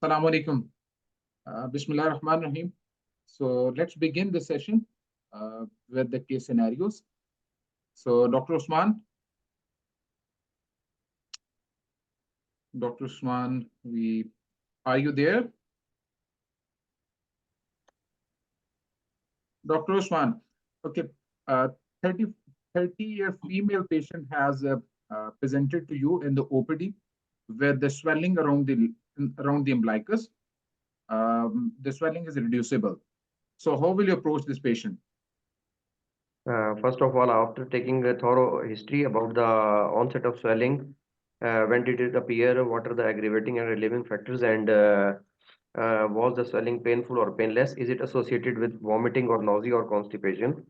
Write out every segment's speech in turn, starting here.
Assalamu alaikum. Bismillah ar-Rahman rahim. So let's begin the session with the case scenarios. So Dr. Usman, are you there? Dr. Usman, okay. Uh, 30, 30-year female patient has presented to you in the OPD with the swelling around the umbilicus. The swelling is reducible. So how will you approach this patient? First of all, after taking a thorough history about the onset of swelling, when did it appear, what are the aggravating and relieving factors, and was the swelling painful or painless? Is it associated with vomiting or nausea or constipation?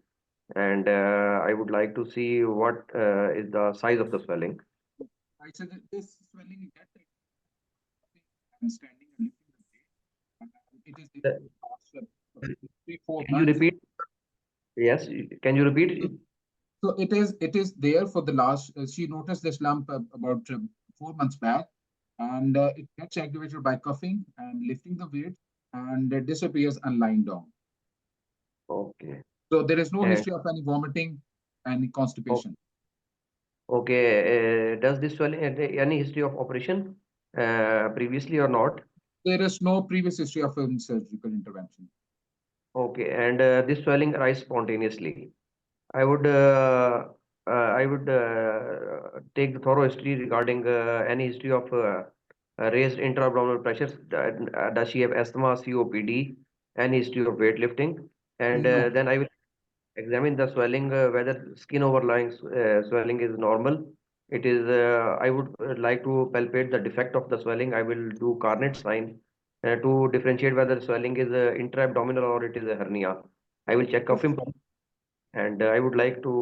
And I would like to see what is the size of the swelling. I said that this swelling I'm standing and lifting the weight. It is the last 3-4 Can you months. repeat? Yes, can you repeat it? So it is there for the last. She noticed this lump about 4 months back, and it gets aggravated by coughing and lifting the weight, and it disappears and lying down. Okay. So there is no And history of any vomiting, any constipation. okay, does this swelling any history of operation previously or not? There is no previous history of any surgical intervention. Okay, and this swelling arises spontaneously. I would take the thorough history regarding any history of raised intra-abdominal pressures. Does she have asthma, COPD, any history of weightlifting? And No. then I will examine the swelling, whether skin overlying swelling is normal. It is. I would like to palpate the defect of the swelling. I will do Carnot sign to differentiate whether swelling is intra-abdominal or it is a hernia. I will check cuffing pump, and I would like to.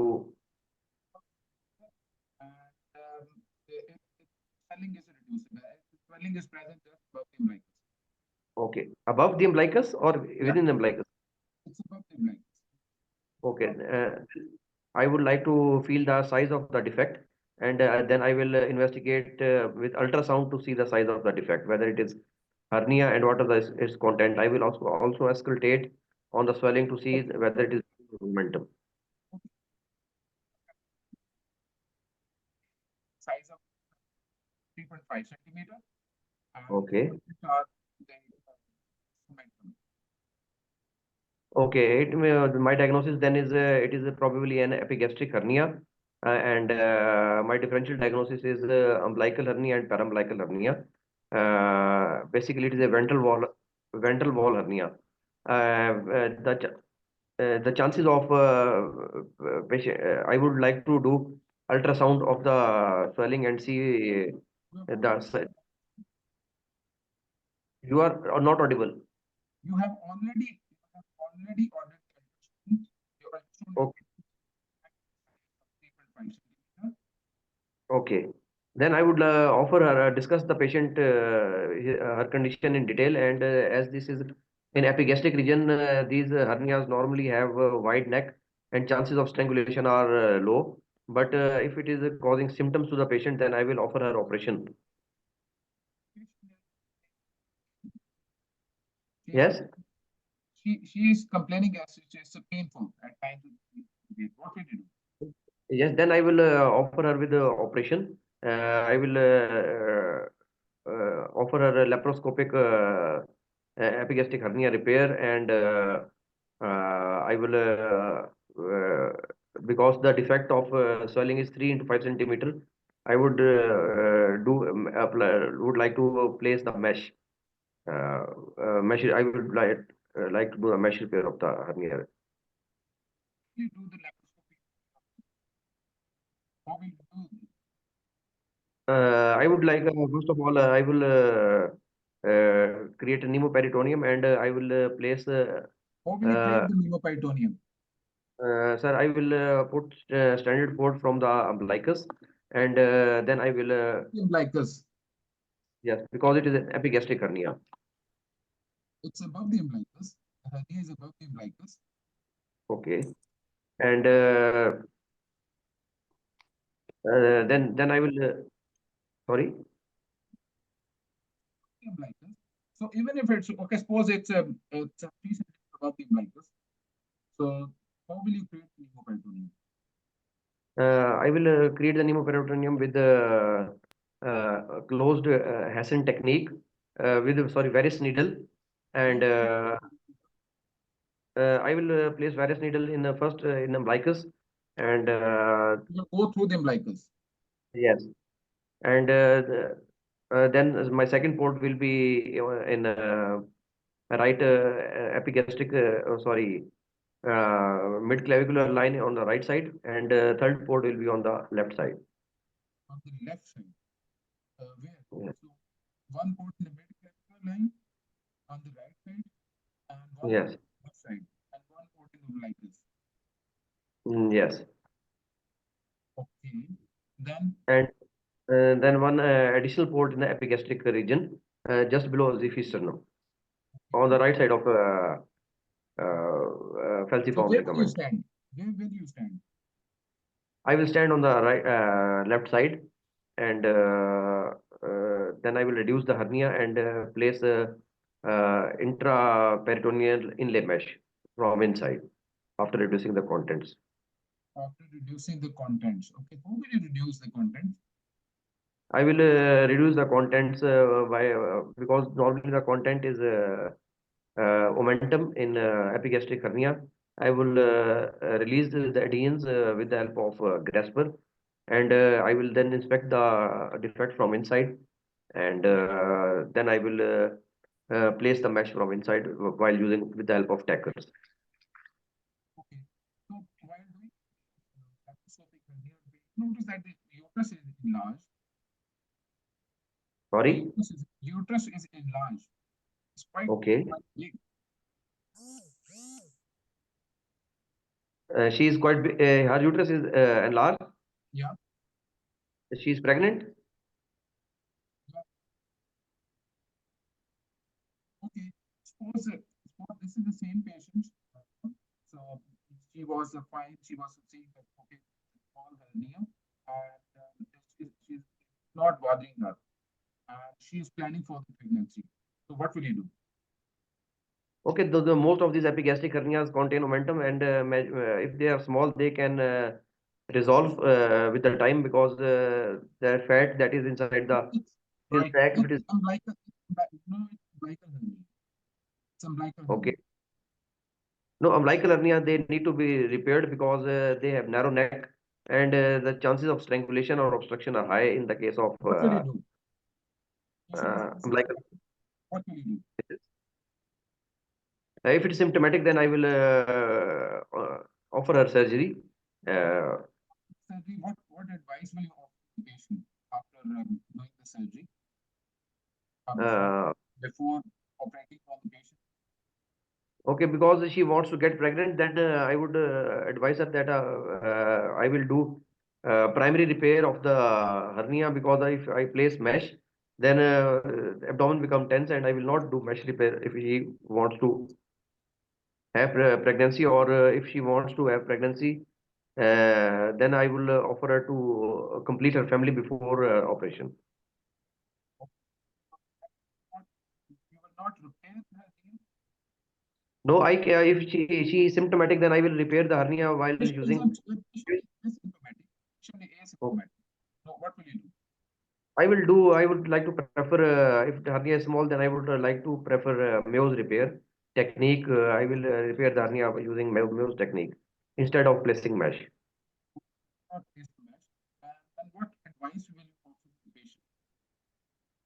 And swelling is reducible. Swelling is present just above the umbilicus. Okay, above the umbilicus or Yeah, within the umbilicus? it's above the umbilicus. Okay, I would like to feel the size of the defect, and then I will investigate with ultrasound to see the size of the defect, whether it is hernia and what are its content. I will also auscultate on the swelling to see Okay. whether it is momentum. Size of 3.5 centimeter. Okay. Are the momentum. Okay, my diagnosis then is it is probably an epigastric hernia, and my differential diagnosis is umbilical hernia and parumbilical hernia. Basically, it is a ventral wall hernia. The chances of I would like to do ultrasound of the swelling and see you are not audible. You have already ordered the ultrasound. Your ultrasound Okay. is 3.5 centimeter. Okay. Then I would offer her discuss the patient her condition in detail, and as this is in epigastric region, these hernias normally have a wide neck, and chances of strangulation are low. But if it is causing symptoms to the patient, then I will offer her operation. Yes. She is complaining as it's painful at times. What will you do? Yes. Then I will offer her with the operation. I will offer her a laparoscopic epigastric hernia repair, and I will because the defect of swelling is 3 into 5 centimeter. I would would like to place the mesh. Mesh. I would like to do a mesh repair of the hernia. You do the laparoscopy. How will you do? I would like first of all I will create a pneumoperitoneum, and I will place. How will you Uh, create the pneumoperitoneum? Sir, I will put standard port from the umbilicus, and then I will Like this. yes, because it is an epigastric hernia. It's above the umbilicus. The hernia is above the umbilicus. Okay, and then I will sorry. Umbilicus. So even if it's okay, suppose it's a 3 centimeters above the umbilicus. So how will you create the pneumoperitoneum? I will create the pneumoperitoneum with the closed Hassan technique with sorry varus needle, and What I will place varus needle in the first in the umbilicus, and you go through the umbilicus? yes, and then my second port will be in right epigastric sorry mid clavicular line on the right side, and third port will be on the left side. On the left side. Where? Yes. So one port in the mid-clavicular line on the right side, and one port Yes. on the left side, and one port in the umbilicus. Yes. Okay. Then And then one additional port in the epigastric region, just below the sternum, on the right side of so falciform where will you ligament. stand? Where will you stand? I will stand on the right left side, and then I will reduce the hernia and place a intraperitoneal inlay mesh from inside after reducing the contents. After reducing the contents. Okay. How will you reduce the contents? I will reduce the contents by because normally the content is momentum in epigastric hernia. I will release the adhesions with the help of grasper, and I will then inspect the defect from inside, and then I will place the mesh from inside while using with the help of tackers. Okay. So while doing laparoscopic hernia, notice that the uterus is enlarged. The Sorry. uterus is enlarged. It's Okay. quite big. She is quite. Her uterus is enlarged. Yeah. She is pregnant. Yeah. Okay. Suppose this is the same patient. So she was fine. She was saying that okay, small hernia, and she's not bothering her, and she is planning for the pregnancy. So what will you do? Okay, the most of these epigastric hernias contain momentum, and if they are small, they can resolve with the time because the fat that is inside the It's skin right. sac, if it is It's umbilical. No, it's umbilical hernia. It's umbilical okay. hernia. No, umbilical hernia they need to be repaired because they have narrow neck, and the chances of strangulation or obstruction are high in the case of What will you do? Patient is umbilical. asymptomatic. What will you do? If it is symptomatic, then I will offer her surgery. Uh, Surgery. What advice will you offer the patient after doing the surgery? Before uh, before operating on the patient? Okay, because she wants to get pregnant, then I would advise her that I will do primary repair of the hernia because if I place mesh, then abdomen become tense, and I will not do mesh repair if she wants to have pregnancy, or if she wants to have pregnancy, then I will offer her to complete her family before operation. What, you will not repair the hernia? No, if she is symptomatic, then I will repair the hernia while using. Patient is asymptomatic. Patient is asymptomatic. So what will you do? I would like to prefer, if the hernia is small, then I would like to prefer Meo's repair technique. I will repair the hernia by using Meo's technique instead of placing mesh. Not place the mesh. And what advice will you offer to the patient?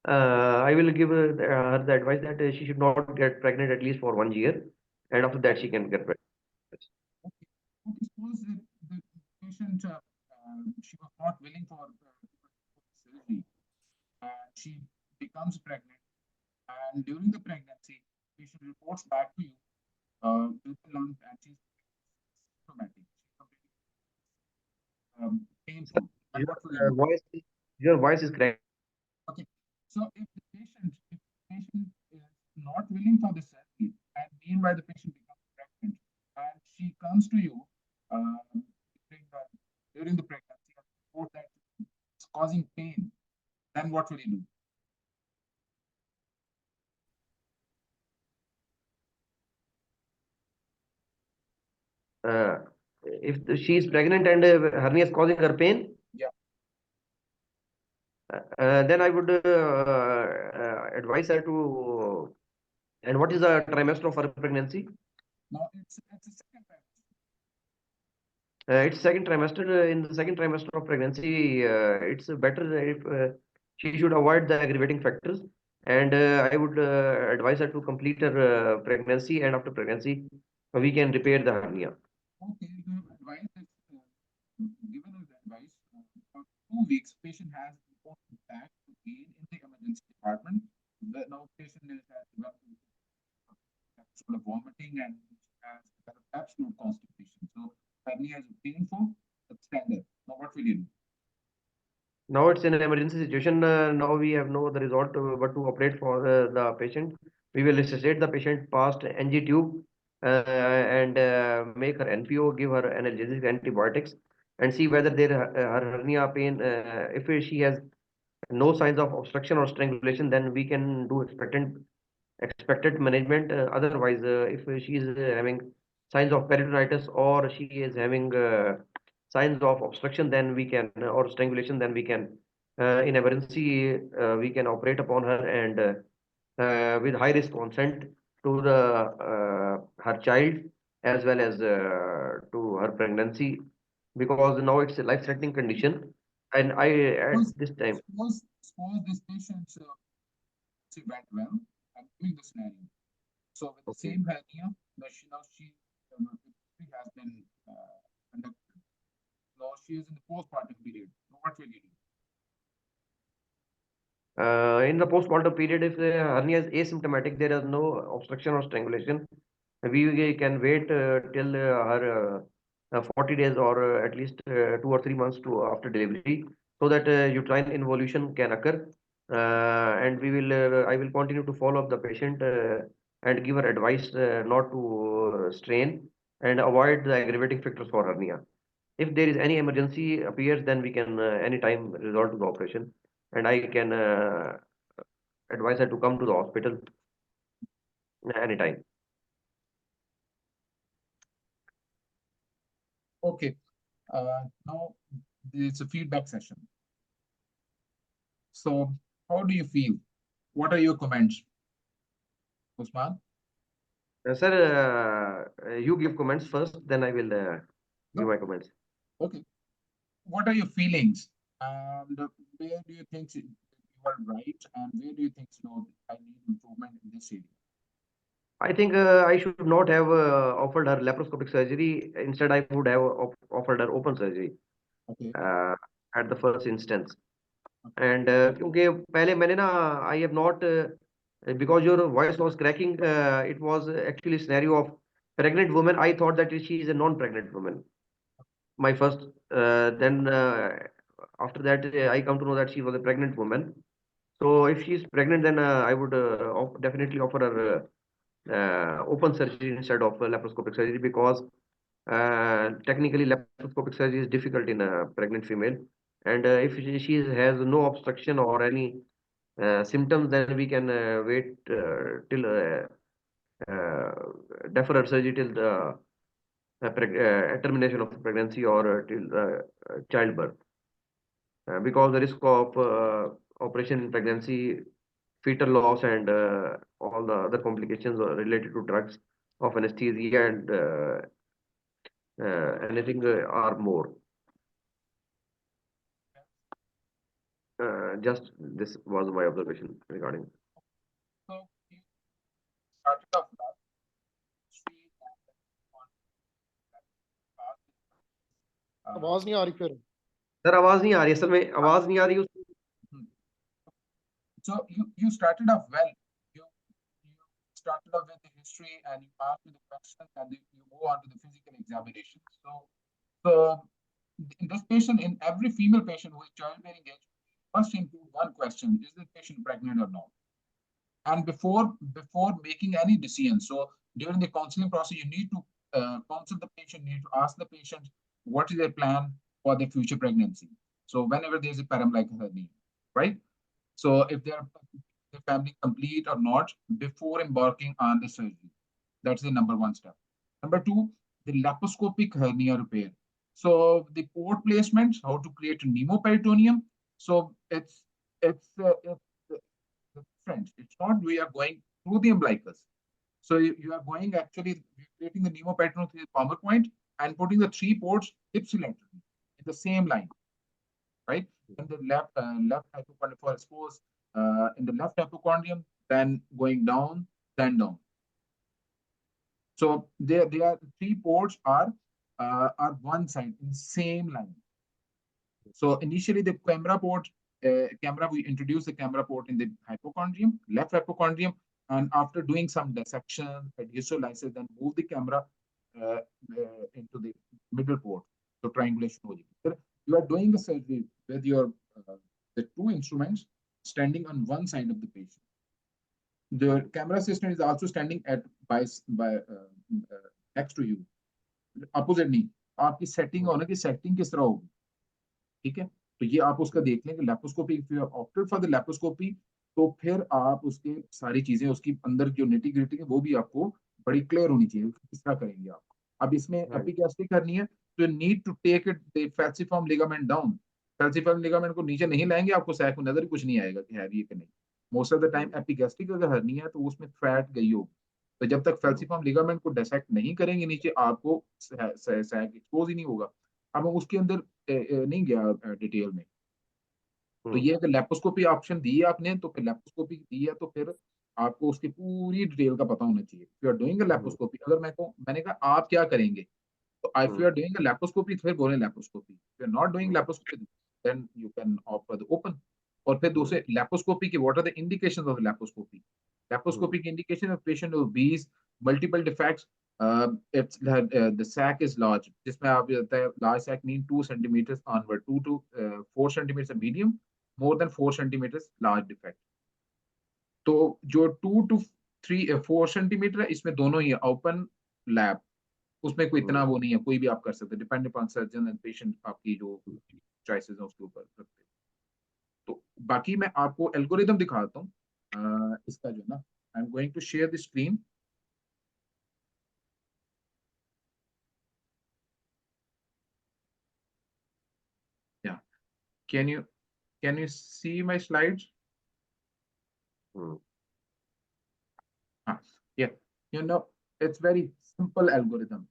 I will give her the advice that she should not get pregnant at least for 1 year, and after that she can get pregnant. Okay. Okay. Suppose the patient she was not willing for surgery, and she becomes pregnant, and during the pregnancy, patient reports back to you with the lump, and she's symptomatic. She's completely painful. And Your what will you do? voice, your voice is correct. Okay. So if the patient is not willing for the surgery, and meanwhile the patient becomes pregnant, and she comes to you during the during the pregnancy and report that it's causing pain, then what will you do? uh, if she is pregnant and hernia is causing her pain, Yeah. then I would advise her to. And what is the trimester of her pregnancy? Now it's a second time. It's second trimester. In the second trimester of pregnancy, it's better if she should avoid the aggravating factors. And I would advise her to complete her pregnancy, and after pregnancy, we can repair the hernia. Okay, the advice is given as advice for 2 weeks. Patient has important back pain in the emergency department. Now patient has developed sort of vomiting and has developed absolute constipation. So hernia is painful. That's standard. Now what will you do? Now it's in an emergency situation. Now we have no other resort but to operate for the patient. We will resuscitate the patient past NG tube and make her NPO, give her analgesic antibiotics, and see whether her hernia pain, if she has no signs of obstruction or strangulation, then we can do expected management. Otherwise, if she is having signs of peritonitis or she is having signs of obstruction, then we can or strangulation, then we can in emergency we can operate upon her and with high risk consent to the her child as well as to her pregnancy because now it's a life-threatening condition and I at Suppose, this time. suppose this patient she went well. I'm giving the scenario. So with the Okay. same hernia, she has been conducted. Now she is in the postpartum period. Now what will you do? In the postpartum period, if the hernia is asymptomatic, there is no obstruction or strangulation. We can wait till her 40 days or at least 2 or 3 months to after delivery, so that uterine involution can occur. And I will continue to follow up the patient and give her advice not to strain and avoid the aggravating factors for hernia. If there is any emergency appears, then we can anytime resort to the operation, and I can advise her to come to the hospital anytime. Okay. Now it's a feedback session. So how do you feel? What are your comments, Usman? Sir, you give comments first, then I will give No. my comments. Okay. What are your feelings? And where do you think you are right? And where do you think I need improvement in this area? I think I should not have offered her laparoscopic surgery. Instead, I would have offered her open surgery Okay. uh, at the first instance. Okay. And क्योंकि पहले मैंने ना I have not because your voice was cracking. It was actually scenario of pregnant woman. I thought that she is a non-pregnant woman. My first then after that I come to know that she was a pregnant woman. So if she is pregnant, then I would definitely offer her open surgery instead of laparoscopic surgery because technically laparoscopic surgery is difficult in a pregnant female. And if she has no obstruction or any symptoms, then we can wait till uh, defer her surgery till the termination of the pregnancy or till childbirth. Because the risk of operation in pregnancy, fetal loss, and all the other complications are related to drugs of anesthesia and anything are more. Just this was my observation regarding. So you started off last history and then on past. आवाज नहीं आ रही फिर sir आवाज नहीं आ रही, असल में आवाज नहीं आ रही Hmm. So you started off well. You started off with the history and you asked me the questions and you go on to the physical examination. So in this patient, in every female patient who is childbearing age, must include one question: is the patient pregnant or not? And before making any decision, so during the counseling process, you need to counsel the patient, you need to ask the patient what is their plan for the future pregnancy. So whenever there's a paramilical hernia, right? So if the family complete or not before embarking on the surgery, that's the number one step. Number two, the laparoscopic hernia repair. So the port placements, how to create a pneumoperitoneum. So it's different. It's not we are going through the umbilicus. So you are going actually creating the pneumoperitoneum through the palmar point and putting the three ports ipsilaterally in the same line, right? In the left hypochondrium, for suppose in the left hypochondrium, then going down, then down. So they are three ports are one side in the same line. So initially the we introduced the camera port in the hypochondrium, left hypochondrium, and after doing some dissection, adhesive then move the camera into the middle port. So triangulation. You are doing the surgery with your the two instruments standing on one side of the patient. The camera assistant is also standing at by next to you, opposite नहीं. आपकी setting होना कि setting किस तरह होगी, ठीक है. तो ये आप उसका देख लें कि laparoscopy, if you opted for the laparoscopy, तो फिर आप उसके सारी चीजें उसकी अंदर जो निटी ग्रिटी है वो भी आपको बड़ी क्लियर होनी चाहिए किस तरह करेंगे आप. अब इसमें एपिगैस्ट्रिक करनी है तो need to take it the falciform ligament down. Falciform ligament को नीचे नहीं लाएंगे, आपको सैक में नजर कुछ नहीं आएगा कि है भी कि नहीं. Most of the time epigastric अगर हर्निया है तो उसमें फैट गई होगी, तो जब तक फैल्सिफॉर्म लिगामेंट को डिसेक्ट नहीं करेंगे नीचे, आपको सैक एक्सपोज ही नहीं होगा. अब उसके अंदर नहीं गया डिटेल में. तो ये अगर लेप्रोस्कोपी ऑप्शन दी है आपने, तो फिर लेप्रोस्कोपी दी है तो फिर आपको उसकी पूरी डिटेल का पता होना चाहिए. You are doing a laparoscopy, अगर मैंने कहा आप क्या करेंगे, तो if you are doing a laparoscopy फिर बोले laparoscopy. If you are not doing laparoscopy then you can opt for the open. और फिर दूसरे लेप्रोस्कोपी के what are the indications of laparoscopy. Laparoscopy की indication of patient obese, multiple defects, it's the sac is large, जिसमें आप large sac mean 2 centimeters onward, 2 to 4 centimeters medium, more than 4 centimeters large defect. तो जो 2 to 4 centimeter है, इसमें दोनों ही open lab, उसमें कोई इतना वो नहीं है, कोई भी आप कर सकते, depend upon surgeon and patient, आपकी जो चॉइसेस है उसके ऊपर रखते. तो बाकी मैं आपको एल्गोरिदम दिखाता हूँ इसका जो ना. I am going to share the screen. Yeah. Can you see my slides? Yeah. You know, it's very simple algorithm.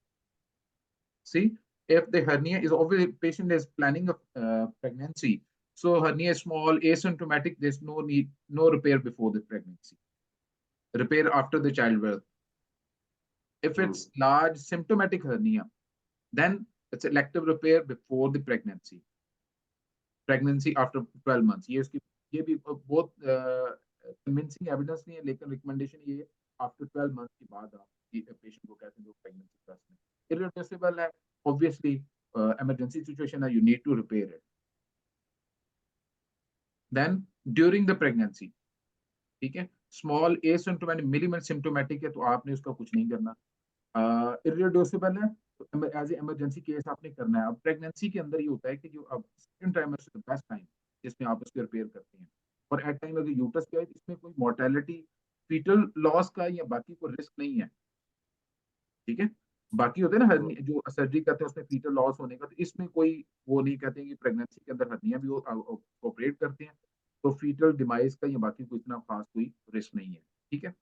See, if the hernia is obviously patient is planning a pregnancy, so hernia is small, asymptomatic, there's no need, no repair before the pregnancy. Repair after the childbirth. If it's large symptomatic hernia, then it's elective repair before the pregnancy. Pregnancy after 12 months. ये भी बहुत convincing evidence नहीं है, लेकिन recommendation ये है after 12 months के बाद आप patient को कहते हैं जो pregnancy test में irreversible है, obviously emergency situation है, you need to repair it. Then during the pregnancy, ठीक है, small asymptomatic minimal symptomatic है तो आपने उसका कुछ नहीं करना. irreversible है तो एज ए इमरजेंसी केस आपने करना है. अब प्रेगनेंसी के अंदर ये होता है कि जो अब सेकंड ट्राइमेस्टर बेस्ट टाइम जिसमें आप उसको रिपेयर करते हैं, और एट टाइम अगर यूट्रस पे है इसमें कोई मोर्टेलिटी फीटल लॉस का या बाकी कोई रिस्क नहीं है, ठीक है. बाकी होते हैं ना जो सर्जरी करते हैं उसमें फीटल लॉस होने का, तो इसमें कोई वो नहीं कहते हैं कि प्रेगनेंसी के अंदर हर्निया भी ऑपरेट करते हैं तो फीटल डिमाइस का या बाकी कोई इतना खास कोई रिस्क नहीं है, ठीक है.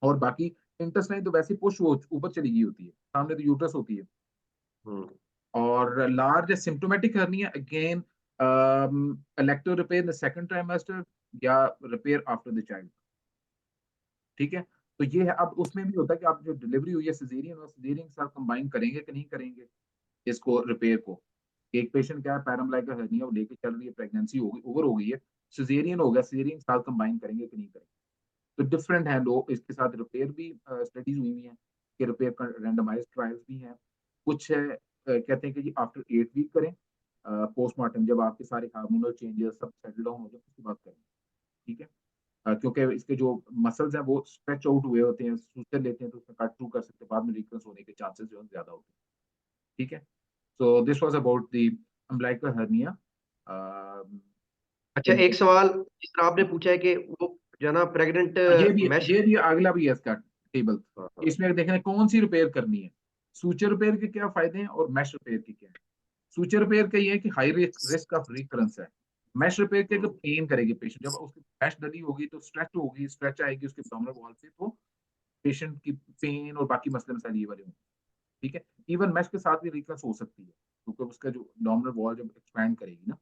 और बाकी इंटेस्टाइन तो वैसे पुश ऊपर चली गई होती है, सामने तो यूट्रस होती है. और large symptomatic hernia again elective repair in the second trimester या रिपेयर आफ्टर द चाइल्ड, ठीक है. तो ये है. अब उसमें भी होता है कि आप जो डिलीवरी हुई है सिजेरियन और सिजेरियन के साथ कंबाइन करेंगे कि नहीं करेंगे इसको रिपेयर को. एक पेशेंट क्या है पैराम्बलाइकल हर्निया वो लेके चल रही है, प्रेगनेंसी हो गई, ओवर हो गई है, सिजेरियन हो गया, सिजेरियन के साथ कंबाइन करेंगे कि नहीं करेंगे. तो डिफरेंट है लोग, इसके साथ रिपेयर भी स्टडीज हुई हैं कि रिपेयर का रैंडमाइज्ड ट्रायल्स भी हैं. कुछ है कहते हैं कि जी आफ्टर 8 वीक करें पोस्टमार्टम, जब आपके सारे हार्मोनल चेंजेस सब सेटल डाउन हो जाए उसके बाद करें, ठीक है. क्योंकि इसके जो मसल्स हैं वो स्ट्रेच आउट हुए होते हैं, सूचर लेते हैं तो उसमें कट थ्रू कर सकते हैं, बाद में रिकरेंस होने के चांसेस जो है ज्यादा होते हैं, ठीक है. So this was about the umbilical hernia. अच्छा, एक सवाल जिस तरह आपने पूछा है कि वो जो है ना प्रेग्नेंट ये भी अगला भी है इसका टेबल. इसमें देखना कौन सी रिपेयर करनी है. सूचर रिपेयर के क्या फायदे हैं और मैश रिपेयर के क्या है? सूचर रिपेयर का ये है कि हाई रिस्क ऑफ रिकरेंस है। मैश रिपेयर के पेन करेगी पेशेंट, जब उसकी मैश डली होगी तो स्ट्रेच होगी, स्ट्रेच आएगी उसके एब्डोमिनल वॉल से, तो पेशेंट की पेन और बाकी मसले मसाइल ये वाले होंगे। ठीक है, इवन मैश के साथ भी रिकरेंस हो सकती है क्योंकि उसका जो एब्डोमिनल वॉल जब एक्सपैंड करेगी ना।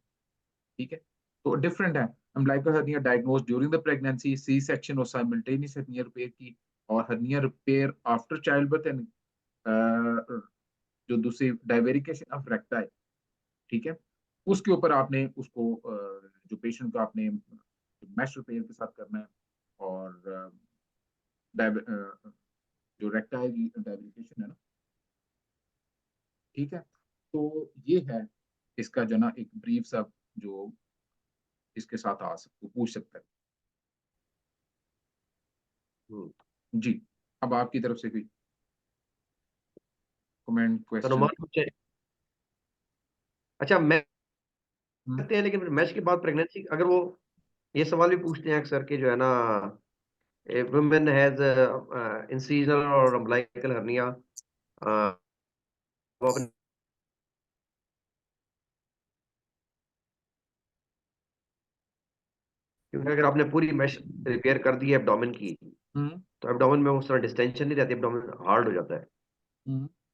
ठीक है, तो डिफरेंट है। umbilical hernia diagnosed during the pregnancy, C section or simultaneous hernia repair की, और hernia repair after childbirth and जो दूसरी डाइवेरिकेशन ऑफ रेक्टाई। ठीक है, उसके ऊपर आपने उसको जो पेशेंट को आपने मैश रिपेयर के साथ करना है, और जो रेक्टाइल डाइवेरिकेशन है ना। ठीक है, तो ये है इसका जो ना एक ब्रीफ सा जो इसके साथ आ सकते पूछ सकता है। हम्म। जी, अब आपकी तरफ से कोई कमेंट तो क्वेश्चन? नुमान पूछे, अच्छा मैं करते हैं, लेकिन फिर मैच के बाद प्रेगनेंसी अगर वो, ये सवाल भी पूछते हैं अक्सर कि जो है ना, वुमेन हैज इंसीजनल और अम्बिलिकल हर्निया, वो अपने, क्योंकि अगर आपने पूरी मैश रिपेयर कर दी है एब्डोमेन की, तो एब्डोमेन में उस तरह डिस्टेंशन नहीं रहती, एब्डोमेन हार्ड हो जाता है।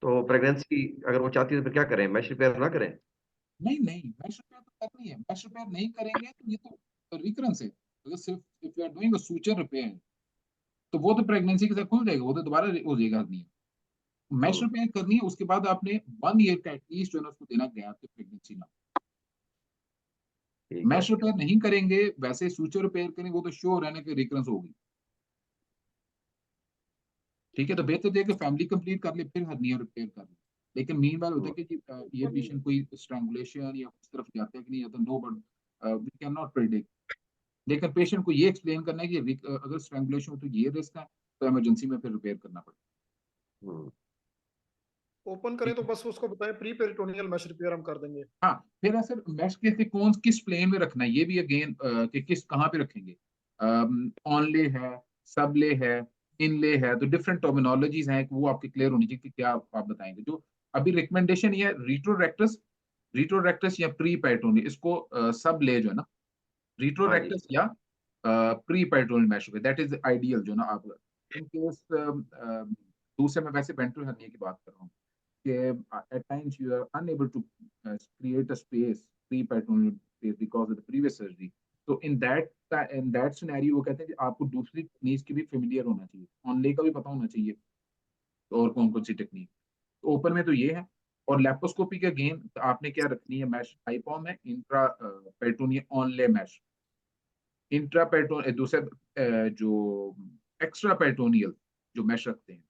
तो प्रेगनेंसी अगर वो चाहती है तो फिर क्या करें, मैश रिपेयर ना करें? नहीं नहीं, मैश रिपेयर तो करनी है। मैश रिपेयर नहीं करेंगे तो ये तो रिकरेंस है। अगर सिर्फ if you are doing a suture repair तो वो तो प्रेगनेंसी के साथ खुल जाएगा, वो तो दोबारा हो जाएगा नहीं। मैश हम्म, रिपेयर करनी है, उसके बाद आपने 1 ईयर का एटलीस्ट जो है ना उसको देना गैप थे प्रेगनेंसी में। ठीक है। मैश रिपेयर नहीं करेंगे, वैसे सूचर रिपेयर करेंगे, वो तो श्योर रहने की रिकरेंस होगी। ठीक है, तो बेहतर है कि फैमिली कंप्लीट कर ले फिर हर्निया रिपेयर कर ले। लेकिन मीन वाल होता हम्म, है कि ये पेशेंट कोई स्ट्रैंगुलेशन या उस तरफ जाता है कि नहीं जाता, no, but we can not predict. लेकिन पेशेंट को ये एक्सप्लेन करना है कि अगर स्ट्रैंगुलेशन हो तो ये रिस्क है, तो इमरजेंसी में फिर रिपेयर करना पड़ेगा। हम्म, ओपन करें ठीक तो है, बस उसको बताएं प्री पेरिटोनियल मैश रिपेयर हम कर देंगे। हाँ। फिर ऐसे मैश के कौन किस प्लेन में रखना है, ये भी अगेन कि किस कहाँ पे रखेंगे। ऑनले है, सबले है, इनले है, तो डिफरेंट टर्मिनोलॉजीज हैं, वो आपकी क्लियर होनी चाहिए कि क्या आप बताएंगे। जो अभी रिकमेंडेशन ये रिट्रोरेक्टस, रिट्रोरेक्टस या प्री पेरिटोनियल, इसको सब ले जो है ना, हाँ जी। रिट्रोरेक्टस या pre peritoneal mesh, that is ideal जो ना आप इन केस। दूसरे में वैसे वेंट्रल हर्निया की बात कर रहा हूँ कि at times you are unable to create a space, pre-peritoneal space because of the previous surgery. So in that scenario वो कहते हैं कि आपको दूसरी टेक्निक की भी फेमिलियर होना चाहिए, ऑनले का भी पता होना चाहिए और कौन कौन सी टेक्निक। ओपन में तो ये है। और लेप्रोस्कोपी का गेन आपने क्या रखनी है, मैश हाइपॉम है, intra peritoneal onlay mesh, intra peritoneal दूसरे जो एक्स्ट्रा पेरिटोनियल जो मैश रखते हैं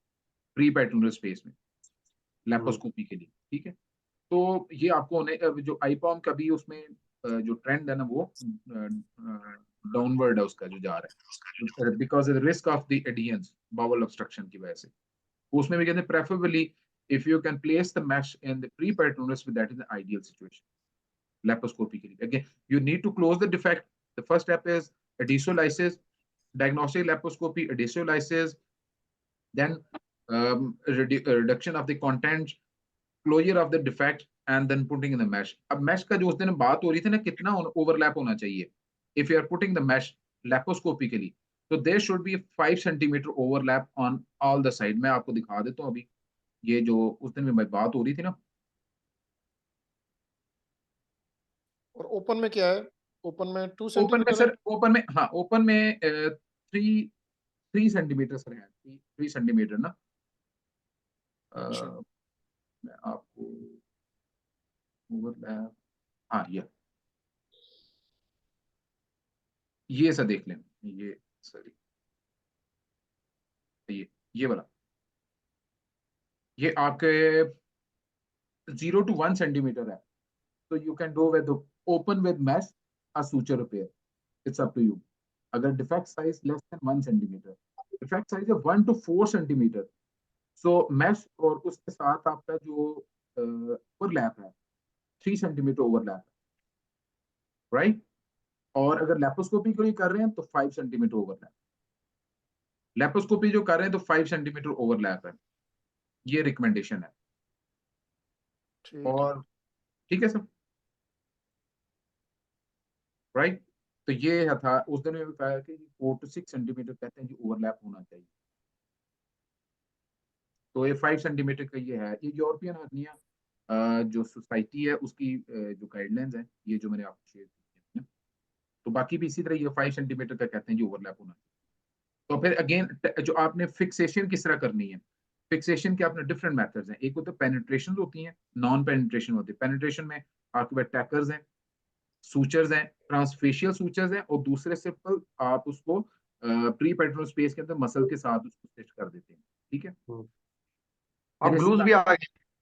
प्री पेरिटोनियल स्पेस में हम्म, लेप्रोस्कोपी के लिए। ठीक है, तो ये आपको जो आईपॉम का भी उसमें जो ट्रेंड है ना वो डाउनवर्ड है उसका जो जा रहा है, because risk of the adhesions bowel obstruction की वजह से। उसमें भी कहते हैं preferably if you can place the mesh in the pre peritoneum, that is the ideal situation laparoscopy के लिए। Again you need to close the defect. The first step is adhesiolysis, diagnostic laparoscopy, adhesiolisis, then reduction of the content, closure of the defect and then putting in the mesh. अब mesh का जो उस दिन बात हो रही थी ना, कितना ओवरलैप होना चाहिए if you are putting the mesh laparoscopically, तो there should be 5 centimetre overlap on all the side. मैं आपको दिखा देता हूँ अभी, ये जो उस दिन में बात हो रही थी ना। और ओपन में क्या है? ओपन में टू ओपन में सेंटीमीटर है। सर, ओपन में, हाँ, ओपन में 3 3 सेंटीमीटर सर है, 3 3 सेंटीमीटर ना। अच्छा। मैं आपको ओवरलैप, हाँ ये सर देख लें, ये सॉरी, ये वाला, ये आपके 0 to 1 सेंटीमीटर है। तो you can do with open with mesh a suture repair, it's up to you. अगर defect size less than 1 centimetre, defect size है 1 to 4 सेंटीमीटर, सो मैश और उसके साथ आपका जो ओवरलैप है 3 सेंटीमीटर ओवरलैप है, राइट। और अगर लेप्रोस्कोपी के लिए कर रहे हैं तो 5 सेंटीमीटर ओवरलैप, लेप्रोस्कोपी जो कर रहे हैं तो 5 सेंटीमीटर ओवरलैप है। ये रिकमेंडेशन है। ठीक है। और ठीक है सर, राइट। तो ये था उस दिन में बताया कि 4 to 6 सेंटीमीटर कहते हैं जी ओवरलैप होना चाहिए। तो ये 5 सेंटीमीटर का ये है। ये यूरोपियन हर्निया जो सोसाइटी है उसकी जो गाइडलाइंस है, ये जो मैंने आपको शेयर की है। तो बाकी भी इसी तरह ये 5 सेंटीमीटर का कहते हैं जी ओवरलैप होना चाहिए। तो फिर अगेन जो आपने फिक्सेशन किस तरह करनी है, फिक्सेशन के अपने डिफरेंट मेथड्स हैं। एक होते हैं पेनिट्रेशन होती हैं, नॉन पेनिट्रेशन होती है। पेनिट्रेशन में आपके पास टैकर्स हैं, सूचर्स हैं, ट्रांसफेशियल सूचर्स हैं, और दूसरे सिंपल आप उसको प्री पेरिटोनल स्पेस के अंदर मसल के साथ उसको स्टिच कर देते हैं। ठीक है। फिर अब इसी ग्लूज तरह भी आ गया,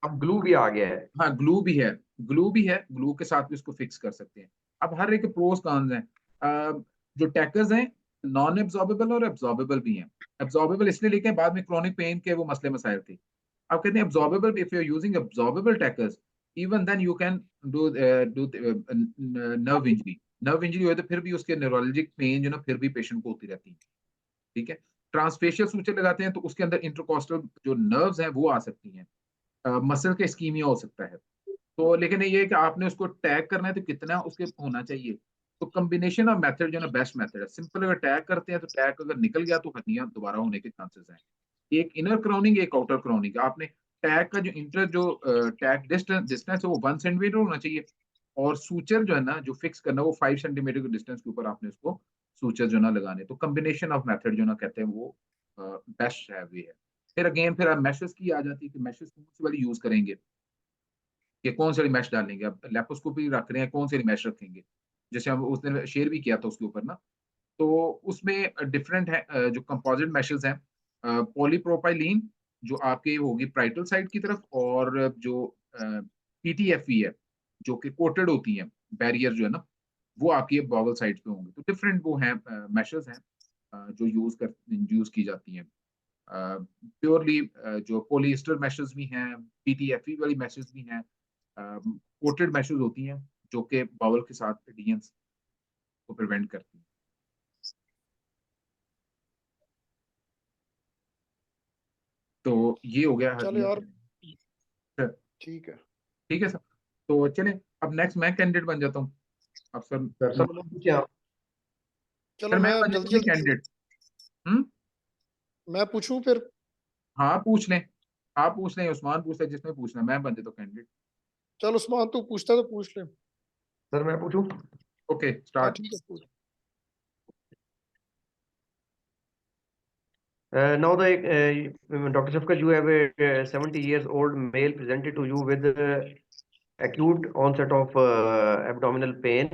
अब ग्लू भी आ गया है। हाँ ग्लू भी है, ग्लू भी है, ग्लू के साथ भी उसको फिक्स कर सकते हैं। अब हर एक प्रोस कॉन्स हैं। जो टैकर्स हैं नॉन एब्जॉर्बेबल और एब्जॉर्बेबल भी हैं। एब्जॉर्बेबल इसलिए लिखे हैं, बाद में क्रोनिक पेन के वो मसले मसाइल थे। अब कहते हैं absorbable, if you are using absorbable tackers even then you can do do nerve injury. Nerve injury हो तो फिर भी उसके न्यूरोलॉजिक पेन जो ना फिर भी पेशेंट को होती रहती है। ठीक है। ट्रांसफेशियल सूचर लगाते हैं तो उसके अंदर इंटरकोस्टल जो नर्व्स हैं वो आ सकती हैं, मसल का इस्कीमिया हो सकता है। तो लेकिन ये है कि आपने उसको टैग करना है तो कितना उसके होना चाहिए। तो कॉम्बिनेशन ऑफ मेथड जो ना बेस्ट मेथड है। सिंपल अगर टैग करते हैं तो टैग अगर निकल गया तो हर्निया दोबारा होने के चांसेस हैं। एक इनर क्राउनिंग, एक आउटर क्राउनिंग। आपने टैग का जो इंटर जो टैग डिस्टेंस है वो 1 सेंटीमीटर होना चाहिए, और सूचर जो है ना जो फिक्स करना वो 5 सेंटीमीटर के डिस्टेंस के ऊपर आपने उसको सूचर जो ना लगाने। तो कॉम्बिनेशन ऑफ मेथड जो ना कहते हैं वो बेस्ट है वे है। फिर अगेन फिर आप मैशेस की आ जाती है कि मैशेस कौन सी वाली यूज करेंगे, कि कौन सी वाली मैश डालेंगे। अब लेप्रोस्कोपी रख रहे हैं, कौन सी वाली मैश रखेंगे। जैसे हम उस दिन शेयर भी किया था उसके ऊपर ना, तो उसमें डिफरेंट है जो कंपोजिट मैशेस हैं। पॉलीप्रोपाइलीन जो आपके होगी प्राइटल साइड की तरफ, और जो पीटीएफई है जो कि कोटेड होती हैं, बैरियर जो है ना वो आपकी बॉवल साइड पे होंगे। तो डिफरेंट वो हैं मैशेस हैं जो यूज की जाती हैं। प्योरली जो पोलिएस्टर मैशेस भी हैं, पीटीएफई वाली मैशेस भी हैं, कोटेड मैशेस होती हैं जो कि बाउल के साथ एडियंस को प्रिवेंट करती हैं। तो ये हो गया चलो हर्निया यार, का। ठीक है। ठीक है सर। तो चलें, अब नेक्स्ट मैं कैंडिडेट बन जाता हूँ। अब सर सर सवाल पूछे आप। चलो सर मैं मैं बन जाता जल्दी हूँ जल्दी कैंडिडेट। हम्म। मैं पूछूं फिर। हाँ पूछ लें, आप पूछ लें, उस्मान पूछ ले, जिसने पूछना, मैं बन जाता हूँ कैंडिडेट। चल उस्मान, तू पूछता है तो पूछ ले। सर मैं पूछूं। ओके हाँ स्टार्ट। ठीक है, पूछ। Now Dr. Shafkat, you have a 70 years old male presented to you with acute onset of abdominal pain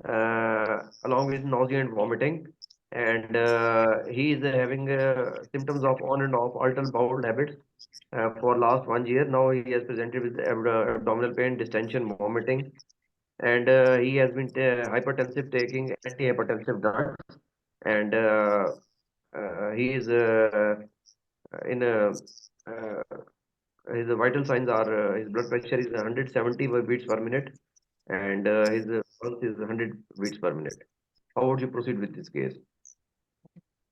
along with nausea and vomiting, and he is having symptoms of on and off alternate bowel habits for last 1 year. Now he has presented with abdominal pain, distension, vomiting, and he has been hypertensive, taking antihypertensive drugs, and he is in uh, his vital signs are his blood pressure is 170 beats per minute, and his pulse is 100 beats per minute. How would you proceed with this case?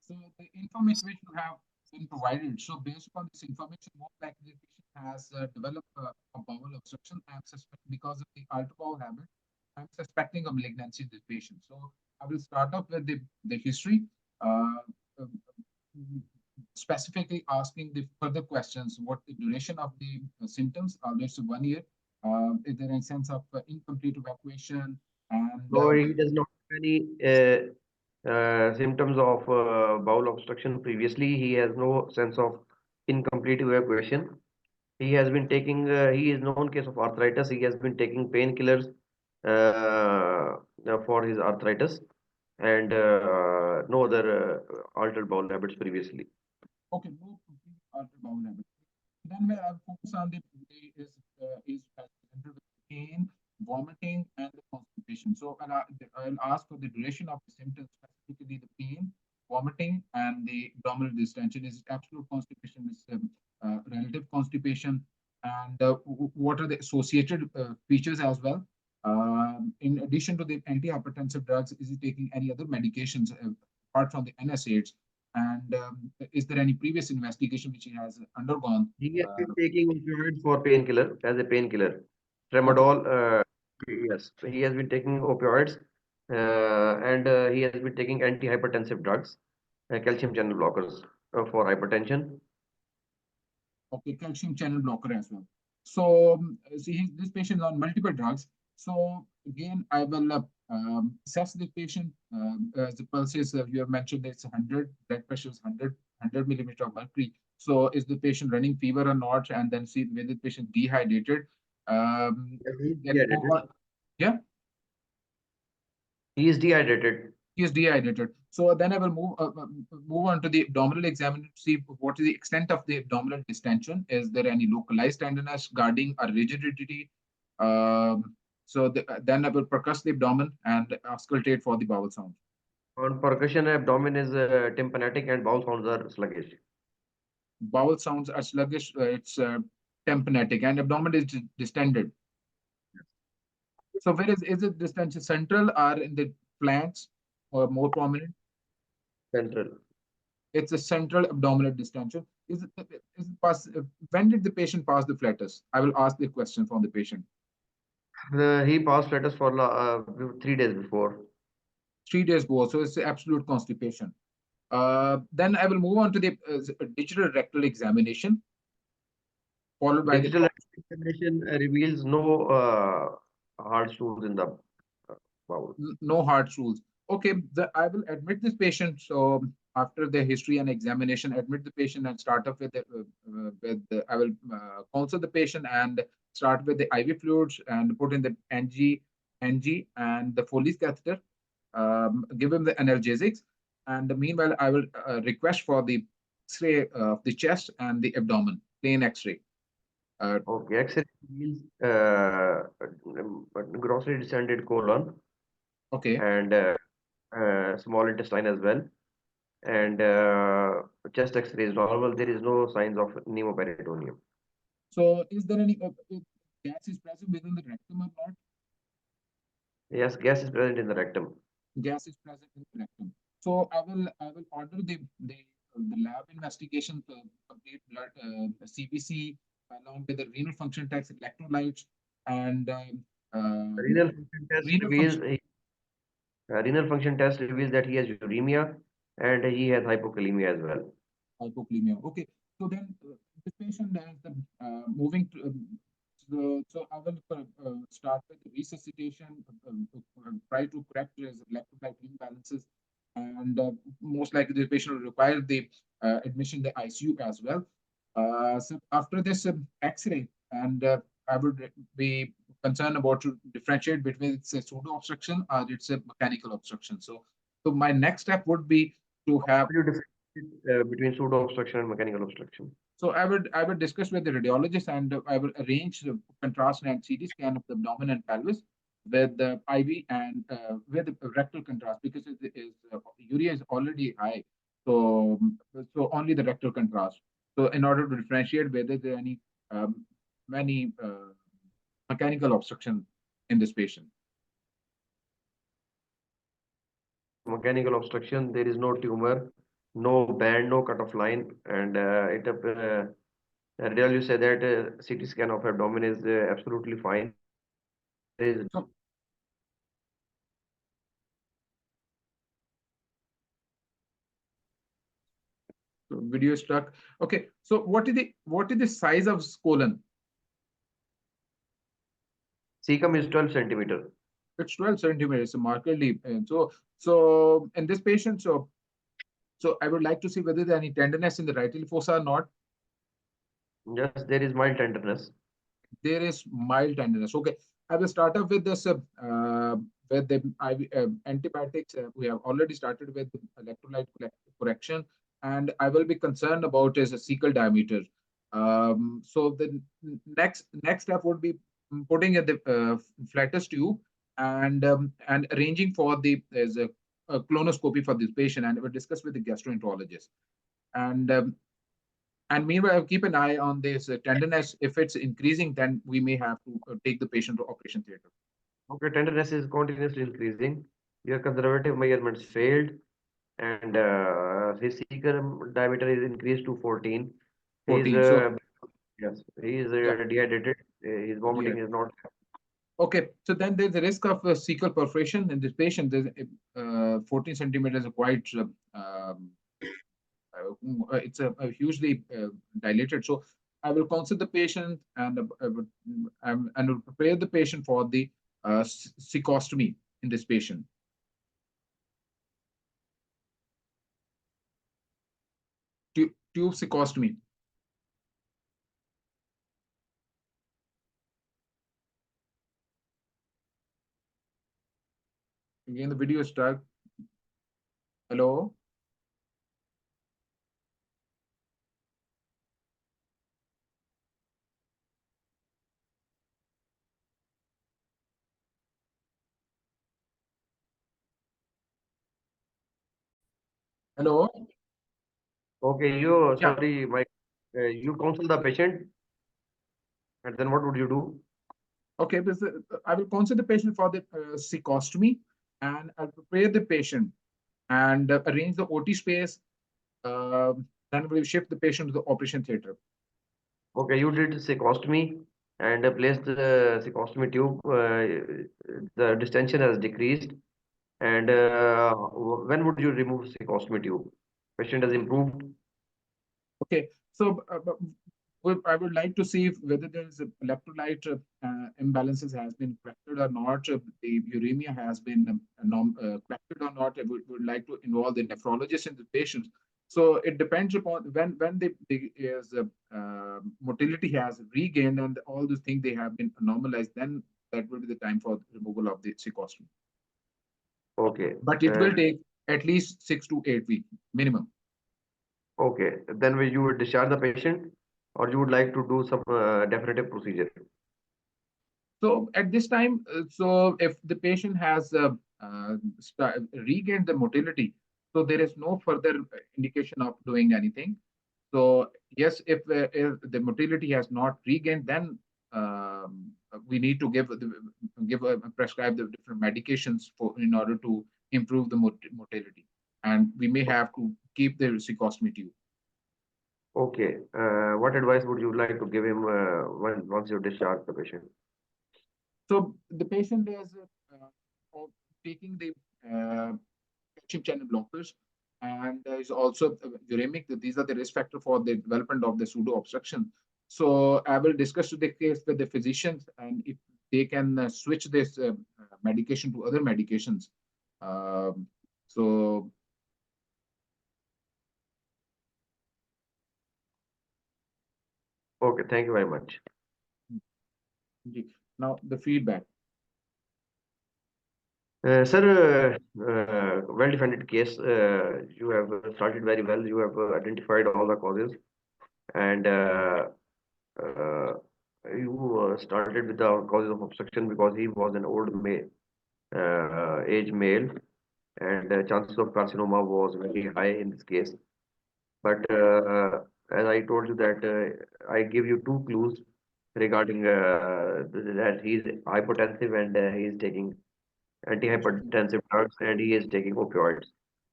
So the information which you have been provided, so based upon this information, more likely the patient has developed a bowel obstruction. I'm suspecting because of the alto bowel habit. I'm suspecting a malignancy in this patient. So I will start off with the history, uh, um, specifically asking the further questions. What the duration of the symptoms? There's 1 year. Is there any sense of incomplete evacuation? And So he does not have any symptoms of bowel obstruction previously. He has no sense of incomplete evacuation. He has been taking, he is known case of arthritis. He has been taking painkillers for his arthritis, and no other altered bowel habits previously. okay, no complete alto bowel habit. Then where I focus on is presented with pain, vomiting, and the constipation. So I'll ask for the duration of the symptoms, specifically the pain, vomiting, and the abdominal distension. Is it absolute constipation? Is relative constipation? And what are the associated features as well? In addition to the antihypertensive drugs, is he taking any other medications apart from the NSAIDs? And is there any previous investigation which he has undergone? He has been taking opioids for painkiller as a painkiller. Okay. Tramadol, yes, he has been taking opioids and he has been taking antihypertensive drugs, calcium channel blockers for hypertension. Okay, calcium channel blocker as well. So, see, this patient is on multiple drugs. So, again, I will assess the patient. As the pulses, you have mentioned it's 100, blood pressure is 100 millimeter of mercury. So, is the patient running fever or not? And then see whether the patient dehydrated. Yes, he is Then move dehydrated. on. Yeah, He is dehydrated. he is dehydrated. So then I will move on to the abdominal examiner to see what is the extent of the abdominal distension. Is there any localized tenderness, guarding, or rigidity? Then I will percuss the abdomen and auscultate for the bowel sound. On percussion, abdomen is tympanic and bowel sounds are sluggish. Bowel sounds are sluggish. It's tympanic and abdomen is distended. So where is it distension central or in the flanks or more prominent? Central. It's a central abdominal distension. Is it when did the patient pass the flatus? I will ask the question from the patient. He passed letters for 3 days before. 3 days ago, so it's absolute constipation. Then I will move on to the digital rectal examination, followed by the Digital examination reveals no hard stools in the bowel. no hard rules. Okay, I will admit this patient. So after the history and examination, admit the patient and start off I will counsel the patient and start with the IV fluids and put in the NG and the Foley's catheter. Give him the analgesics, and meanwhile I will request for the X-ray of the chest and the abdomen, plain X-ray. Okay, X-ray reveals grossly descended colon Okay. and small intestine as well. And chest X-ray is normal. There is no signs of pneumoperitoneum. So is there any gas is present within the rectum or not? Yes, gas is present in the rectum. Gas is present in the rectum. So I will order the lab investigation to complete blood CBC along with the renal function test, electrolytes, and Renal function test renal reveals function renal function test reveals that he has uremia and he has hypokalemia as well. hypokalemia. Okay, so then this patient has the moving to. So I will start with resuscitation, try to correct his electrolyte imbalances, and most likely the patient will require the admission in the ICU as well. So after this X-ray, and I would be concerned about to differentiate between it's a pseudo obstruction or it's a mechanical obstruction. So my next step would be to have. How do you differentiate between pseudo obstruction and mechanical obstruction? So I would discuss with the radiologist and I will arrange the contrast and CT scan of the abdomen and pelvis with the IV and with the rectal contrast because it is urea is already high. So only the rectal contrast. So in order to differentiate whether there are many mechanical obstruction in this patient. Mechanical obstruction, there is no tumor, no band, no cutoff line, and radiologist say that CT scan of abdomen is absolutely fine. There is So video is stuck. Okay. So what is the size of colon? cecum is 12 centimeter. It's 12 centimeters, markedly. So in this patient, so I would like to see whether there any tenderness in the right fossa or not. Yes, there is mild tenderness. There is mild tenderness. Okay, I will start off with this with the IV, antibiotics. We have already started with electrolyte correction, and I will be concerned about is a cecal diameter. So the next step would be putting at the flatus tube and arranging for the there's a colonoscopy for this patient, and we will discuss with the gastroenterologist. And meanwhile, keep an eye on this tenderness. If it's increasing, then we may have to take the patient to operation theater. Okay, tenderness is continuously increasing. Your conservative measurements failed, and his serum diameter is increased to 14. He is 14. So, yes, he is yeah, dehydrated. His vomiting is not. okay. So then there's a risk of cecal perforation in this patient. There's 14 centimeters are quite it's a hugely dilated. So I will consult the patient and will prepare the patient for the cecostomy in this patient. Tube cecostomy. Again, the video is stuck. Hello? Hello? Okay, you Yeah. sorry, Mike. You counsel the patient, and then what would you do? Okay, because I will consult the patient for the cecostomy and I'll prepare the patient and arrange the OT space. Then we'll shift the patient to the operation theater. Okay, you did cecostomy and placed the cecostomy tube. The distension has decreased. And when would you remove cecostomy tube? Patient has improved. Okay, so I would like to see whether there is a electrolyte imbalances has been corrected or not. The uremia has been corrected or not. I would like to involve the nephrologist in the patient. So it depends upon when the is motility has regained and all those things they have been normalized. Then that will be the time for removal of the cecostomy. Okay. But it will take at least 6 to 8 weeks minimum. Okay. Then you would discharge the patient, or you would like to do some definitive procedure. So at this time, so if the patient has regained the motility, so there is no further indication of doing anything. So yes, if the motility has not regained, then we need to prescribe the different medications for in order to improve the motility, and we may have to keep the cecostomy tube. Okay. What advice would you like to give him once you discharge the patient? So the patient is taking the calcium channel blockers and is also uremic. These are the risk factor for the development of the pseudo-obstruction. So I will discuss the case with the physicians and if they can switch this medication to other medications. Um, so Okay. Thank you very much. now the feedback. Sir, well-defended case. You have started very well. You have identified all the causes, and uh, you started with the causes of obstruction because he was an old male, age male, and chances of carcinoma was very high in this case. But as I told you that I give you two clues regarding that he is hypotensive and he is taking antihypertensive drugs and he is taking opioids.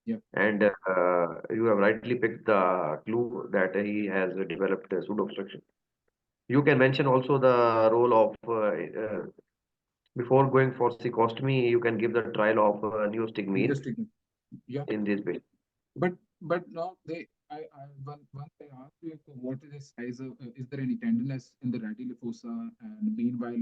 Yeah. And you have rightly picked the clue that he has developed pseudo-obstruction. You can mention also the role of before going for cecostomy, you can give the trial of neostigmine Interesting. Yeah. in this patient. But now I once I asked you what is the size of is there any tenderness in the radial fossa and meanwhile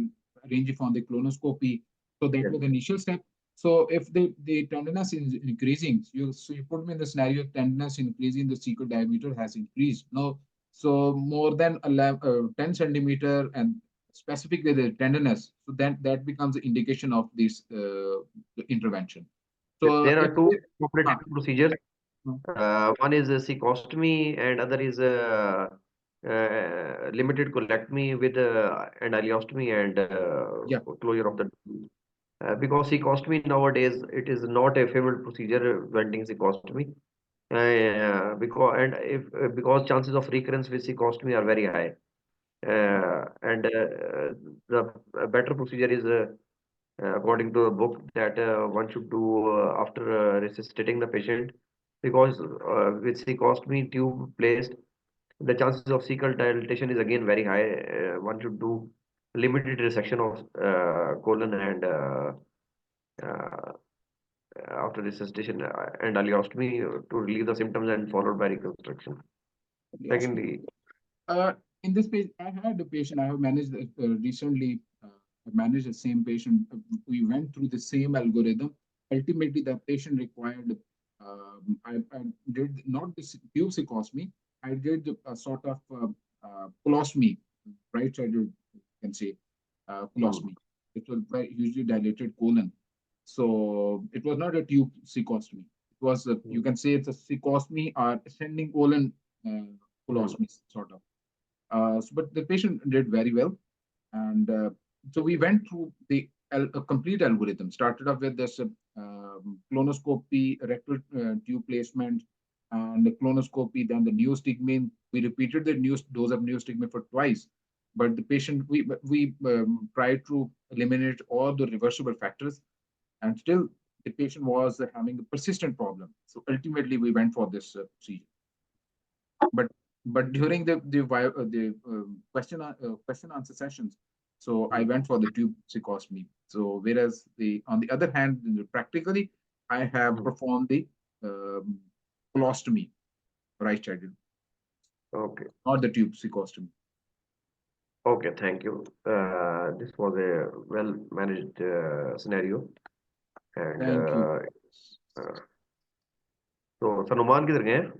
arrange it on the colonoscopy. So that Yes. was the initial step. So if the tenderness is increasing, you put me in the scenario tenderness increasing, the cecal diameter has increased. Now, so more than 10 centimeter and specifically the tenderness, so that becomes the indication of this the intervention. So There if are two it, operative procedures. uh, One is a cecostomy and other is limited colectomy with and ileostomy and yeah. closure of the because cecostomy nowadays it is not a favored procedure preventing cecostomy because chances of recurrence with cecostomy are very high and the better procedure is according to the book that one should do after resuscitating the patient because with cectomy tube placed, the chances of cecal dilatation is again very high. One should do limited resection of colon and uh, after resuscitation and ileostomy to relieve the symptoms and followed by reconstruction. Secondly, Uh, in this page, I had a patient I have managed recently. I managed the same patient. We went through the same algorithm. Ultimately, the patient required. I did not this buccecostomy. I did a sort of colostomy, right-sided, you can say, colostomy. It was very hugely dilated colon. So it was not a tube cecostomy. It was, you can say, it's a cecostomy or ascending colon colostomy, sort of. But the patient did very well. And so we went through a complete algorithm, started off with this colonoscopy, rectal tube placement, and the colonoscopy, then the neostigmine. We repeated the dose of neostigmine for twice. But the patient, we tried to eliminate all the reversible factors, and still the patient was having a persistent problem. So ultimately, we went for this procedure. But during the question answer sessions, so I went for the tube cecostomy. So whereas on the other hand, practically, I have performed the colostomy, right-sided, okay. not the tube cecostomy. Okay, thank you. This was a well managed scenario. And Thank you. तो सनुमान किधर गए हैं?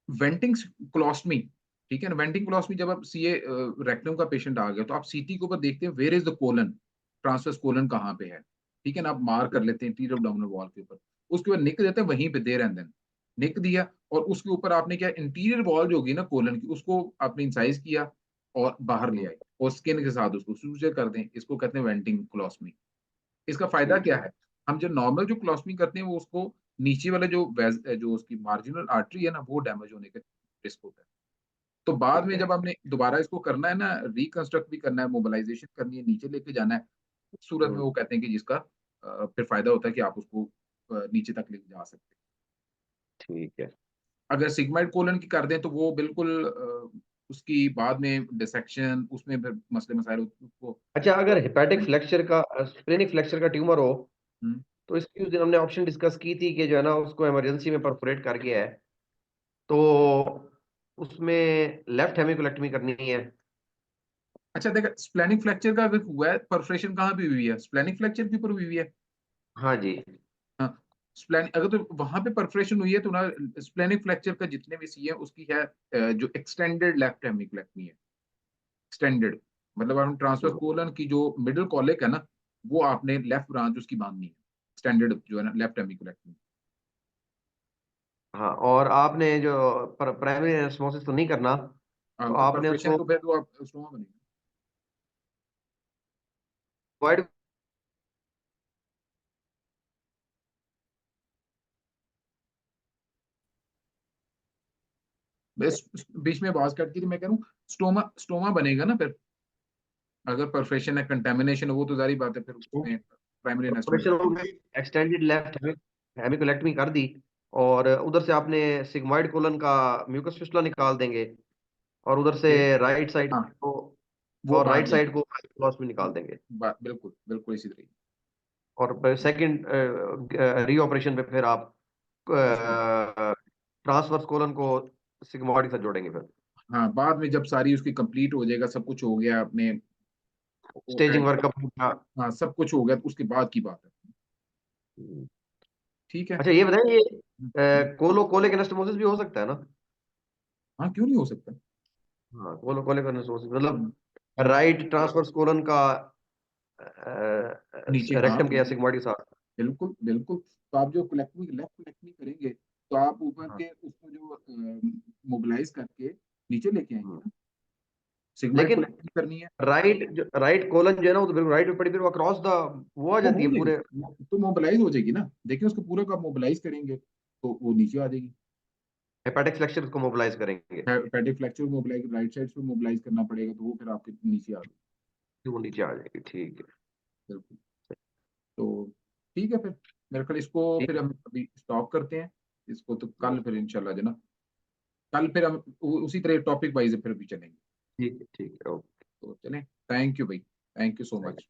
वेंटिंग क्लोस्टमी, ठीक है ना। वेंटिंग colostomy, जब आप CA rectum का पेशेंट आ गया तो आप सीटी के ऊपर देखते हैं where is the colon, transverse colon कहाँ पे है, ठीक है ना। आप मार्क कर लेते हैं इंटीरियर एब्डोमिनल वॉल के ऊपर, उसके बाद निक देते हैं वहीं पे देर एंड देन निक दिया, और उसके ऊपर आपने क्या इंटीरियर वॉल जो होगी ना कोलन की, उसको आपने इंसाइज किया और बाहर ले आए और स्किन के साथ उसको सूचर कर दें। इसको कहते हैं वेंटिंग क्लोस्टमी। इसका फायदा क्या है, हम जो नॉर्मल जो क्लोस्टमी करते हैं वो उसको नीचे वाला जो उसकी मार्जिनल आर्टरी है ना, वो डैमेज होने का रिस्क होता है। तो बाद में जब हमने दोबारा इसको करना है ना, रिकंस्ट्रक्ट भी करना है, मोबिलाइजेशन करनी है, नीचे लेके जाना है, उस सूरत में वो कहते हैं कि जिसका फिर फायदा होता है कि आप उसको नीचे तक लेके जा सकते हैं। ठीक है। अगर सिग्माइड कोलन की कर दें तो वो बिल्कुल उसकी बाद में डिसेक्शन, उसमें फिर मसले मसाइल उसको। अच्छा, अगर हेपेटिक फ्लैक्चर का स्प्लेनिक फ्लैक्चर का ट्यूमर हो, हम्म। तो इसकी उस दिन हमने ऑप्शन डिस्कस की थी कि जो है ना उसको इमरजेंसी में परफोरेट कर गया है, तो उसमें लेफ्ट हेमिकोलेक्टमी करनी है। अच्छा देखा, स्प्लेनिक फ्रैक्चर का अगर हुआ है, परफोरेशन कहाँ पे हुई है, स्प्लेनिक फ्रैक्चर के ऊपर हुई है। हाँ जी। हाँ, स्प्लेनिक अगर तो वहां पे परफोरेशन हुई है तो ना, स्प्लेनिक फ्रैक्चर का जितने भी सी है उसकी है जो एक्सटेंडेड लेफ्ट हेमिकोलेक्टमी है। एक्सटेंडेड मतलब हम ट्रांसवर्स कोलन की जो मिडिल कॉलिक है ना, वो आपने लेफ्ट ब्रांच उसकी बांधनी है, एक्सटेंडेड जो है ना लेफ्ट हेमिकोलेक्टमी। हाँ, और आपने जो प्राइमरी एनास्मोसिस तो नहीं करना, तो तो आपने परफोरेशन उसको को फिर तो आप स्टोमा बनेगा। अवॉइड। बीच में आवाज कट गई थी, मैं कह रहा हूँ स्टोमा स्टोमा बनेगा ना फिर, अगर परफोरेशन है, कंटेमिनेशन है, वो तो जारी बात है, फिर उसमें प्राइमरी एनास्टोमा। एक्सटेंडेड लेफ्ट हेमिकोलेक्टमी कर दी, और उधर से आपने सिग्मॉइड कोलन का म्यूकस फिस्टुला निकाल देंगे, और उधर से राइट साइड हाँ, को वो और बाहर राइट ले साइड को क्लॉस में निकाल देंगे। बिल्कुल बिल्कुल इसी तरीके। और सेकंड रीऑपरेशन पे फिर आप उसको ट्रांसवर्स कोलन को सिग्मॉइड के साथ जोड़ेंगे फिर। हाँ, बाद में जब सारी उसकी कंप्लीट हो जाएगा, सब कुछ हो गया आपने स्टेजिंग वर्क का। हाँ सब कुछ हो गया तो उसके बाद की बात है। ठीक है। अच्छा, ये बताइए, हम्म। ये कोलिक एनास्टोमोसिस भी हो सकता है ना? हाँ, क्यों नहीं हो सकता। हाँ, कोलिक एनास्टोमोसिस मतलब हम्म, राइट ट्रांसवर्स कोलन का नीचे, हाँ रेक्टम के या सिग्मॉइड के साथ। बिल्कुल बिल्कुल। तो आप जो कलेक्टिंग लेफ्ट कलेक्टिंग करेंगे तो आप ऊपर हाँ। के उसको जो मोबिलाइज करके नीचे लेके आएंगे हम्म। ना, सिग्माइड लेकिन कलेक्टिंग करनी है। राइट कोलन जो है ना, वो तो बिल्कुल राइट पे पड़ी, फिर वो अक्रॉस द वो आ वो जाती हो है जाएगी, पूरे। तो मोबिलाइज हो जाएगी ना। देखिए उसको पूरा का मोबिलाइज करेंगे तो वो नीचे आ जाएगी। हेपेटिक फ्लैक्चर को मोबिलाइज करेंगे पेडिक फ्रैक्चर मोबिलाइज राइट साइड से मोबिलाइज करना पड़ेगा, तो वो फिर आपके नीचे आ गई। तो वो नीचे आ जाएगी। ठीक है। बिल्कुल। तो ठीक है फिर, मेरे ख्याल इसको फिर हम अभी स्टॉप करते हैं इसको, तो कल फिर इंशाल्लाह जना, कल फिर हम उसी तरह टॉपिक वाइज फिर भी चलेंगे। ठीक है, ओके। तो चलें, थैंक यू भाई, थैंक यू सो मच।